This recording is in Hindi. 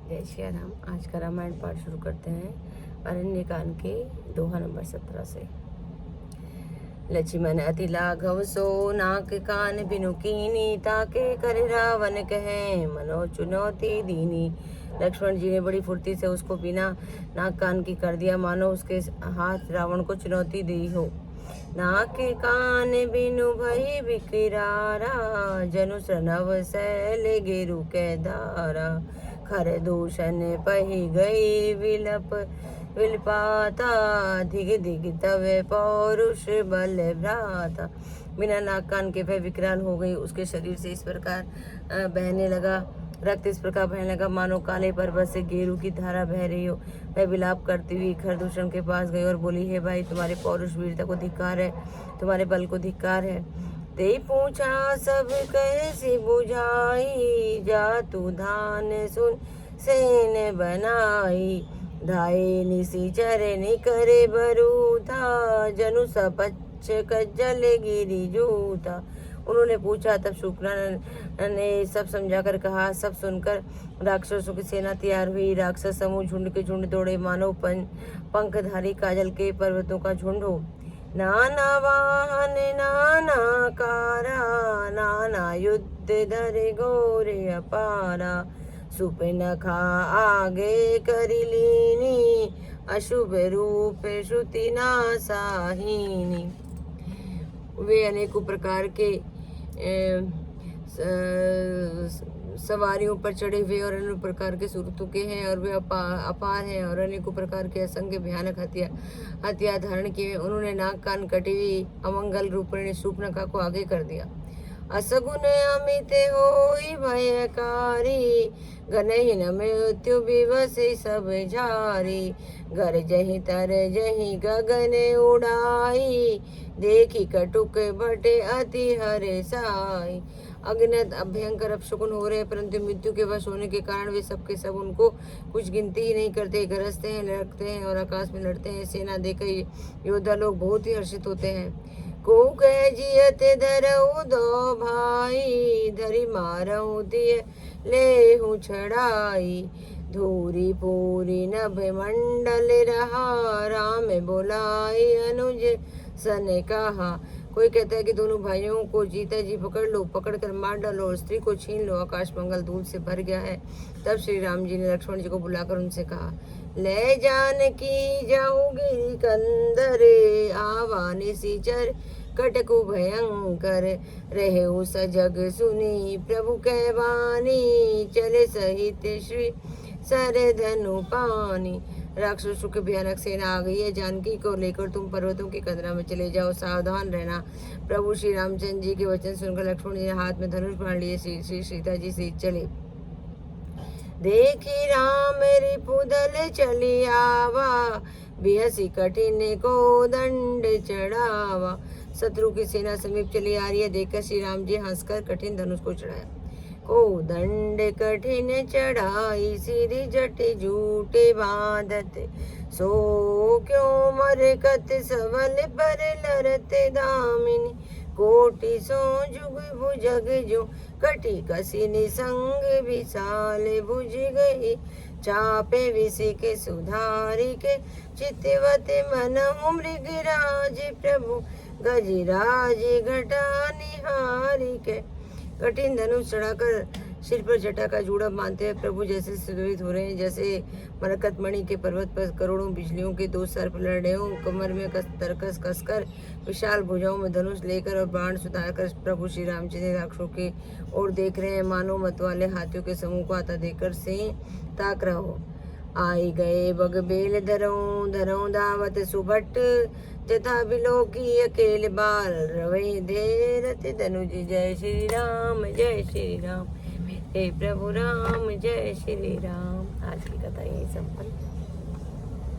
जय श्री राम। आज का रामायण पाठ शुरू करते हैं अरण्य कांड के दोहा नंबर 17 से। लक्ष्मण अति लाघव सो नाक कान बिनु कीनी, ताके कर रावण कहे मनो चुनौती दीनी। लक्ष्मण जी ने बड़ी फुर्ती से उसको बिना नाक कान की कर दिया, मानो उसके हाथ रावण को चुनौती दी हो। नाक कान बिनु भई बिकरारा, जनु श्रनव सैल गेरु के धारा। खर दूषण पही गई विलपाता, धिग धिग तवे पौरुष बल भ्राता। बिना नाक कान के वह विकराल हो गई, उसके शरीर से इस प्रकार बहने लगा रक्त, इस प्रकार बहने लगा मानो काले पर्वत से गेरू की धारा बह रही हो। वह विलाप करती हुई खरदूषण के पास गई और बोली, हे भाई, तुम्हारे पौरुष वीरता को धिक्कार है, तुम्हारे बल को धिक्कार है। ते पूछा सब कैसी बुझाई, जा तू धान सुन सेन बनाई। धाये निशिचर निकरे बरूथा, जनु सपच्छ कज्जल गिरी जूता। उन्होंने पूछा, तब शुक्रान ने सब समझाकर कहा। सब सुनकर राक्षसों की सेना तैयार हुई। राक्षस समूह झुंड के झुंड दौड़े, मानो पंखधारी काजल के पर्वतों का झुंड हो। नाना वाहन नाना कारा, नाना युद्ध धरे घोरे अपारा। सुपनखा आगे करी लीनी, अशुभ रूप श्रुति नासाहीनी। वे अनेकों प्रकार के सवारियों पर चढ़े हुए और अनेक प्रकार के सूरतों के हैं, और वे अपार हैं, और अनेकों प्रकार के असंख्य भयानक हथियार धारण किए। उन्होंने नाक कान कटी हुई अमंगल रूपिणी शूर्पणखा को आगे कर दिया। असगुन अमित होई भयकारी, गनहि न मृत्यु बिवसि सब झारी। घर जहि तर जहि गगन उड़ाई, देखी कटुक भटे अति हरे साई। अज्ञात भयंकर अपशकुन हो रहे, परंतु मृत्यु के वश होने के कारण वे सबके सब उनको कुछ गिनती ही नहीं करते। गरजते हैं, लड़कते हैं और आकाश में लड़ते हैं। सेना देखकर योद्धा लोग बहुत ही हर्षित होते हैं। को कह जियत धरऊ दो भाई, धरी मारऊ दिए लेहू छड़ाई। धूरी पूरी नभ मंडल रहा, राम बोलाई अनुज सन कहा। कोई कहता है कि दोनों भाइयों को जीता जी पकड़ लो, पकड़ कर मार डालो और स्त्री को छीन लो, आकाश मंगल धूल से भर गया है। तब श्री राम जी ने लक्ष्मण जी को बुलाकर उनसे कहा, ले जानकी जाऊंगी कंदरे, आवा निशिचर कटकु भयंकर। रहे उस जग सुनी प्रभु कह वाणी, चले सहित श्री सर धनु पानी। राक्षसों की भयानक सेना आ गई है, जानकी को लेकर तुम पर्वतों की कंदरा में चले जाओ, सावधान रहना। प्रभु श्री रामचंद्र जी के वचन सुनकर लक्ष्मण जी ने हाथ में धनुष बाण लिए श्री सीता जी से चले। देखी राम रिपुदल चली आवा, बिहसी कठिन को दंड चढ़ावा। शत्रु की सेना समीप चली आ रही है, देखकर श्री राम जी हंसकर कठिन धनुष को चढ़ाया। को दंड कठिन चढ़ाई, सिर जट जूटे बांधत, सो क्यों मरकत सबल पर लरते दामिनी। कोटि सो जुग भुजग जो, कटी कसी निसंग विशाल भुज गई। चापे विषि के सुधारी के, चितवत मनहु मृगराज प्रभु, गजराज घटा निहारी के। कठिन धनुष चढ़ाकर सिर पर जटा का जूड़ा बांधते हैं प्रभु जैसे सुशोभित हो रहे हैं, जैसे मरकत मणि के पर्वत पर करोड़ों बिजलियों के दो सर्प लड़ रहे हो। कमर में तरकस कसकर, विशाल भुजाओं में धनुष लेकर और बाण सुधारकर प्रभु श्री राम जी ने राक्षसों की ओर देख रहे हैं, मानो मत वाले हाथियों के समूह को आता देखकर से ताक रहो। आई गए बगबेल धरऊं धरऊं दावत सुभट, जथा बिलो की अकेले बाल रवे धीरथ धनुज। जय श्री राम जय श्री राम, हे प्रभु राम जय श्री राम। आज की कथा यही संपन्न।